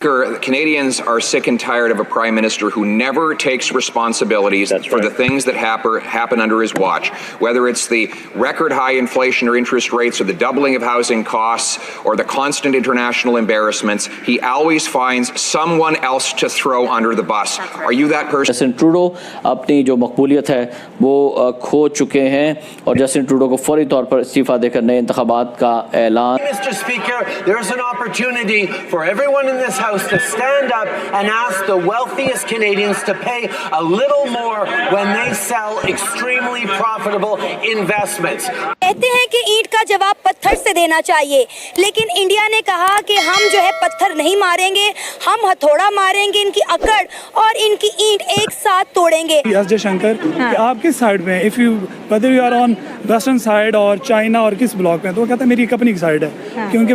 Canadians are sick and tired of a prime minister who never takes responsibilities for the things that happen under his watch, whether it's the record high inflation or interest rates or the doubling of housing costs or the constant international embarrassments. He always finds someone else to throw under the bus. Are you that person? Justin Trudeau अपनी जो मकबूलियत है वो खो चुके हैं और Justin Trudeau को फौरी तौर पर इस्तीफा देकर नए इंतखाबात का ऐलान। Mr. Speaker, there is an opportunity for everyone in this House to stand up and ask the wealthiest Canadians to pay a little more when they sell extremely profitable investments. कहते हैं कि ईंट का जवाब पत्थर से देना चाहिए, लेकिन इंडिया ने कहा कि हम जो है पत्थर नहीं मारेंगे, हम हथौड़ा मारेंगे इनकी अकड़ और इनकी ईंट एक साथ तोड़ेंगे। एस जयशंकर, आप किस साइड में, if you whether you are on western side और चाइना और किस ब्लॉक में, तो वो कहता है मेरी एक अपनी साइड है, क्योंकि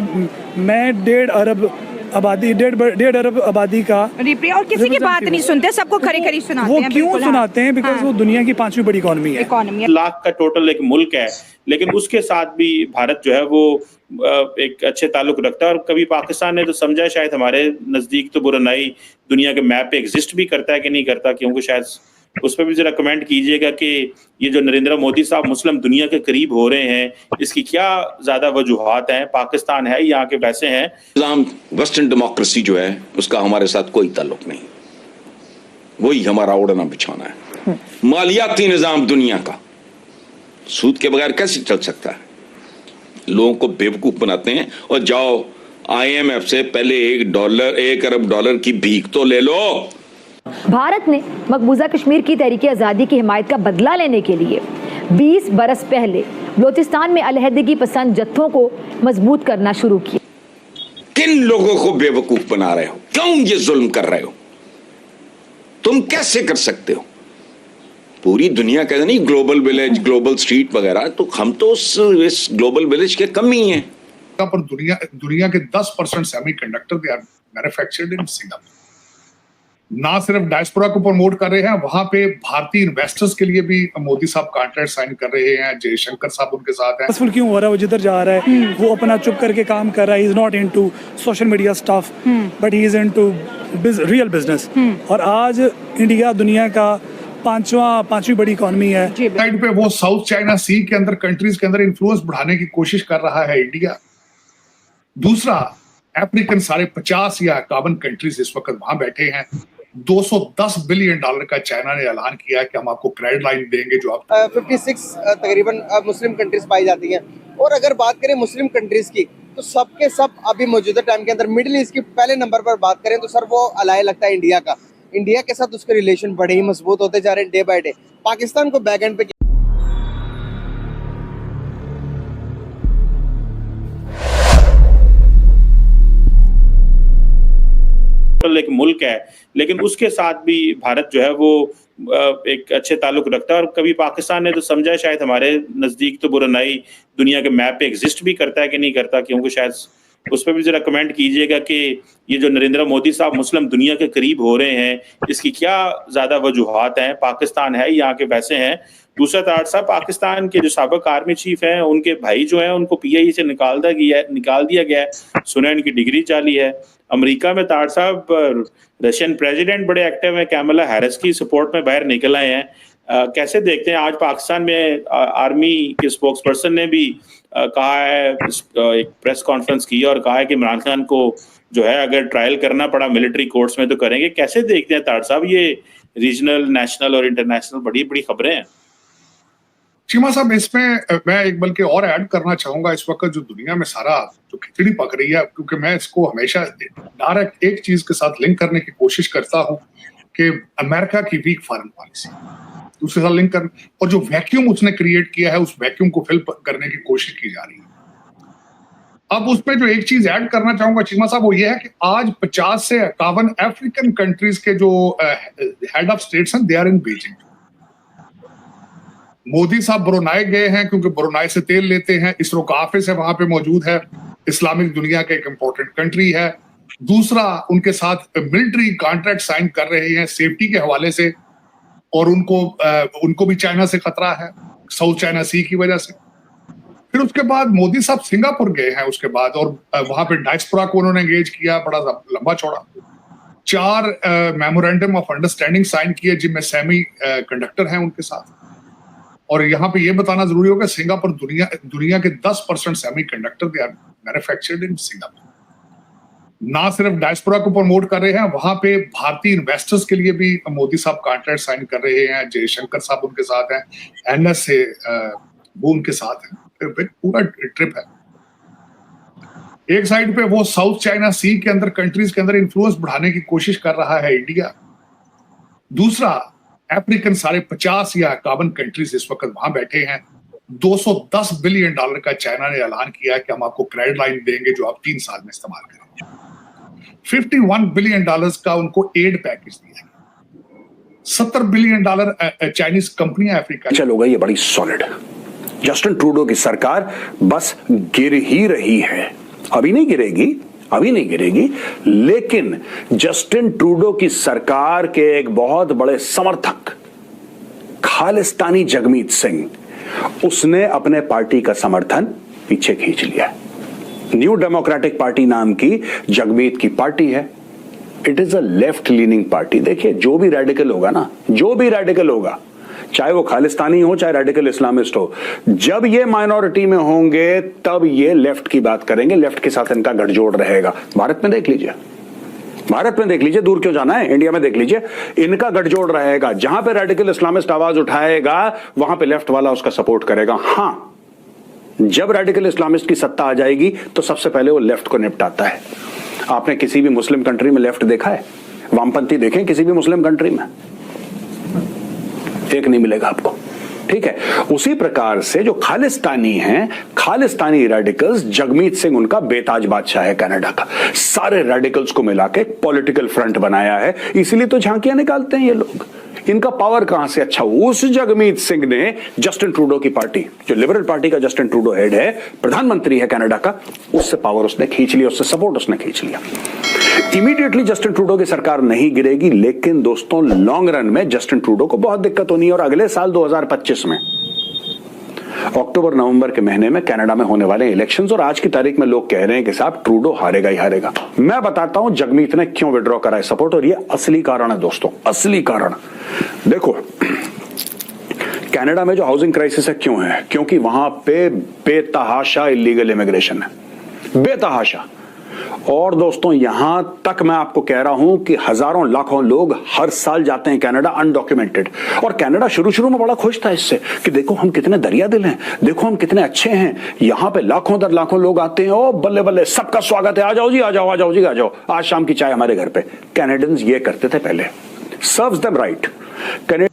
मैं 1.5 अरब आबादी का और किसी की बात नहीं सुनते, सबको खरी सुनाते हैं। वो क्यों सुनाते हैं? बिकॉज वो दुनिया की 5वीं बड़ी इकोनॉमी है। लाख का टोटल एक मुल्क है, लेकिन उसके साथ भी भारत जो है वो एक अच्छे ताल्लुक रखता है। और कभी पाकिस्तान ने तो समझा शायद हमारे नजदीक तो बुराई दुनिया के मैप पे एग्जिस्ट भी करता है कि नहीं करता, क्योंकि शायद उस पर भी जरा कमेंट कीजिएगा कि ये जो नरेंद्र मोदी साहब मुस्लिम दुनिया के करीब हो रहे हैं, इसकी क्या ज्यादा वजूहात हैं? पाकिस्तान है यहाँ के वैसे हैं, निज़ाम वेस्टर्न डेमोक्रेसी जो है उसका हमारे साथ कोई ताल्लुक नहीं, वही हमारा ओढ़ना बिछाना है। मालियाती निज़ाम दुनिया का सूद के बगैर कैसे चल सकता है? लोगों को बेवकूफ बनाते हैं और जाओ IMF से पहले $1 अरब डॉलर की भीख तो ले लो। भारत ने मकबूजा कश्मीर की तहरीक आज़ादी की हिमायत का बदला लेने के लिए 20 बरस पहले बलोचिस्तान में अलहदगी पसंद जत्थों को मजबूत करना शुरू किया। किन लोगों को बेवकूफ बना रहे हो? क्यों ये जुल्म कर रहे हो? तुम कैसे कर सकते हो? पूरी दुनिया कहते नहीं ग्लोबल विलेज, ग्लोबल स्ट्रीट वगैरह, तो हम तो इस ग्लोबल विलेज के कम ही हैं। पर दुनिया के 10% semiconductor they are manufactured in Singapore. ना सिर्फ डायस्पोरा को प्रमोट कर रहे हैं, वहां पे भारतीय इन्वेस्टर्स के लिए भी मोदी साहब कॉन्ट्रैक्ट साइन कर रहे हैं। जयशंकर साहब उनके साथ हैं। सक्सेसफुल क्यों हो रहा है? वो जिधर जा रहा है वो अपना चुप करके काम कर रहा है। He is not into social media stuff, but he is into real business. और आज इंडिया दुनिया का 5वीं बड़ी इकोनॉमी है। साइड पे वो साउथ चाइना सी के अंदर कंट्रीज के अंदर इन्फ्लुएंस बढ़ाने की कोशिश कर रहा है इंडिया। दूसरा, अफ्रीकन सारे 50 या 51 कंट्रीज इस वक्त वहां बैठे हैं। $210 बिलियन का चाइना ने ऐलान किया है कि हम आपको क्रेडिट लाइन देंगे, जो आप 56 तकरीबन मुस्लिम कंट्रीज पाई जाती हैं। और अगर बात करें मुस्लिम कंट्रीज की, तो सबके सब अभी मौजूदा टाइम के अंदर मिडिल ईस्ट की पहले नंबर पर बात करें तो सर वो अलाय लगता है इंडिया का। इंडिया के साथ उसके रिलेशन बड़े ही मजबूत होते जा रहे हैं डे बाय डे। पाकिस्तान को बैक एंड पे एक मुल्क है, लेकिन उसके साथ भी भारत जो है वो एक अच्छे ताल्लुक रखता है। और कभी पाकिस्तान ने तो समझा शायद हमारे नजदीक तो बुराई दुनिया के मैप पे एग्जिस्ट भी करता है कि नहीं करता, क्योंकि शायद उस पर भी जरा कमेंट कीजिएगा कि ये जो नरेंद्र मोदी साहब मुस्लिम दुनिया के करीब हो रहे हैं, इसकी क्या ज्यादा वजूहात हैं? पाकिस्तान है यहाँ के वैसे हैं। दूसरा, ताड़ साहब पाकिस्तान के जो साबिक आर्मी चीफ हैं उनके भाई जो हैं उनको PIE से निकाल दिया गया है। सुना इनकी डिग्री जाली है। अमेरिका में ताड़ साहब रशियन प्रेसिडेंट बड़े एक्टिव हैं, कैमला हैरिस की सपोर्ट में बाहर निकल आए हैं। कैसे देखते हैं? आज पाकिस्तान में आर्मी के स्पोक्स पर्सन ने भी कहा है, एक प्रेस कॉन्फ्रेंस की और कहा है कि इमरान खान को जो है अगर ट्रायल करना पड़ा मिलिट्री कोर्ट्स में तो करेंगे। कैसे देखते हैं ताड़ साहब ये रीजनल, नेशनल और इंटरनेशनल बड़ी बड़ी खबरें हैं? चीमा साहब, इसमें मैं एक बल्कि और ऐड करना चाहूंगा। इस वक्त जो दुनिया में सारा जो खिचड़ी पक रही है, क्योंकि मैं इसको हमेशा डायरेक्ट एक चीज के साथ लिंक करने की कोशिश करता हूं कि अमेरिका की वीक फॉरेन पॉलिसी दूसरे साथ लिंक कर, और जो वैक्यूम उसने क्रिएट किया है उस वैक्यूम को फिल करने की कोशिश की जा रही है। अब उसमें जो एक चीज ऐड करना चाहूंगा चीमा साहब, वो ये है कि आज 50 से 51 अफ्रीकन कंट्रीज के जो हेड ऑफ स्टेट्स हैं, they are in Beijing. Modi sahab Brunei गए हैं क्योंकि ब्रुनाई से तेल लेते हैं। इसरो का ऑफिस है वहां पे मौजूद है। इस्लामिक दुनिया का एक इंपॉर्टेंट कंट्री है। दूसरा, उनके साथ मिलिट्री कॉन्ट्रैक्ट साइन कर रहे हैं सेफ्टी के हवाले से, और उनको भी चाइना से खतरा है, साउथ चाइना सी की वजह से। फिर उसके बाद मोदी साहब सिंगापुर गए हैं उसके बाद, और वहां पे डायस्पोरा को उन्होंने एंगेज किया, बड़ा लंबा चौड़ा 4 मेमोरेंडम ऑफ अंडरस्टैंडिंग साइन किए जिनमें सेमी कंडक्टर हैं उनके साथ। और यहाँ पे ये बताना जरूरी होगा सिंगापुर दुनिया के 10% semiconductor they are manufactured in Singapore. ना सिर्फ डायस्पोरा को प्रमोट कर रहे हैं, वहां पे भारतीय इन्वेस्टर्स के लिए भी मोदी साहब कॉन्ट्रैक्ट साइन कर रहे हैं। जयशंकर साहब उनके साथ हैं, एनएस से वो उनके साथ हैं, पूरा ट्रिप है। एक साइड पे वो साउथ चाइना सी के अंदर कंट्रीज के अंदर इन्फ्लुएंस बढ़ाने की कोशिश कर रहा है इंडिया। दूसरा, अफ्रीकन सारे 50 या 51 कंट्रीज इस वक्त वहां बैठे हैं। $210 बिलियन का चाइना ने ऐलान किया कि हम आपको क्रेडिट लाइन देंगे जो आप 3 साल में इस्तेमाल करेंगे। $51 बिलियन का उनको एड पैकेज दिया। $70 बिलियन चाइनीज कंपनियां अफ्रीका चलो गई, ये बड़ी सॉलिड। जस्टिन ट्रूडो की सरकार बस गिर ही रही है, अभी नहीं गिरेगी, लेकिन जस्टिन ट्रूडो की सरकार के एक बहुत बड़े समर्थक खालिस्तानी जगमीत सिंह, उसने अपने पार्टी का समर्थन पीछे खींच लिया। न्यू डेमोक्रेटिक पार्टी नाम की जगमीत की पार्टी है। It is a left leaning party. देखिए, जो भी रेडिकल होगा, चाहे वो खालिस्तानी हो चाहे रेडिकल इस्लामिस्ट हो, जब ये माइनॉरिटी में होंगे तब ये लेफ्ट की बात करेंगे, लेफ्ट के साथ इनका गठजोड़ रहेगा। भारत में देख लीजिए, दूर क्यों जाना है, इंडिया में देख लीजिए, इनका गठजोड़ रहेगा। जहां पे रेडिकल इस्लामिस्ट आवाज उठाएगा वहां पे लेफ्ट वाला उसका सपोर्ट करेगा। हां, जब रेडिकल इस्लामिस्ट की सत्ता आ जाएगी तो सबसे पहले वो लेफ्ट को निपटाता है। आपने किसी भी मुस्लिम कंट्री में लेफ्ट देखा है? वामपंथी देखें किसी भी मुस्लिम कंट्री में? एक नहीं मिलेगा आपको, ठीक है। उसी प्रकार से जो खालिस्तानी हैं, खालिस्तानी रेडिकल्स, जगमीत सिंह उनका बेताज बादशाह है कनाडा का। सारे रेडिकल्स को मिला के एक पॉलिटिकल फ्रंट बनाया है, इसीलिए तो झांकियां निकालते हैं ये लोग। इनका पावर कहां से? अच्छा, उस जगमीत सिंह ने जस्टिन ट्रूडो की पार्टी, जो लिबरल पार्टी का जस्टिन ट्रूडो हेड है, प्रधानमंत्री है कनाडा का, उससे पावर उसने खींच लिया, उससे सपोर्ट उसने खींच लिया। इमीडिएटली जस्टिन ट्रूडो की सरकार नहीं गिरेगी, लेकिन दोस्तों लॉन्ग रन में जस्टिन ट्रूडो को बहुत दिक्कत होनी है। और अगले साल 2025 में अक्टूबर नवंबर के महीने में कनाडा में होने वाले इलेक्शंस, और आज की तारीख में लोग कह रहे हैं कि साहब ट्रूडो हारेगा ही हारेगा। मैं बताता हूं जगमीत ने क्यों विड्रॉ करा है सपोर्ट, और ये असली कारण है दोस्तों, असली कारण। देखो, कनाडा में जो हाउसिंग क्राइसिस है क्यों है? क्योंकि वहां पे बेतहाशा इलीगल इमिग्रेशन है, बेतहाशा। और दोस्तों, यहां तक मैं आपको कह रहा हूं कि हजारों लाखों लोग हर साल जाते हैं कनाडा अनडॉक्यूमेंटेड। और कनाडा शुरू में बड़ा खुश था इससे कि देखो हम कितने दरिया दिल हैं, देखो हम कितने अच्छे हैं, यहां पे लाखों दर लाखों लोग आते हैं, ओ बल्ले बल्ले, सबका स्वागत है, आ जाओ जी, आ जाओ, आ जाओ जी, आ जाओ, आज शाम की चाय हमारे घर पे। कैनेडियंस ये करते थे पहले, सर्व्स देम राइट।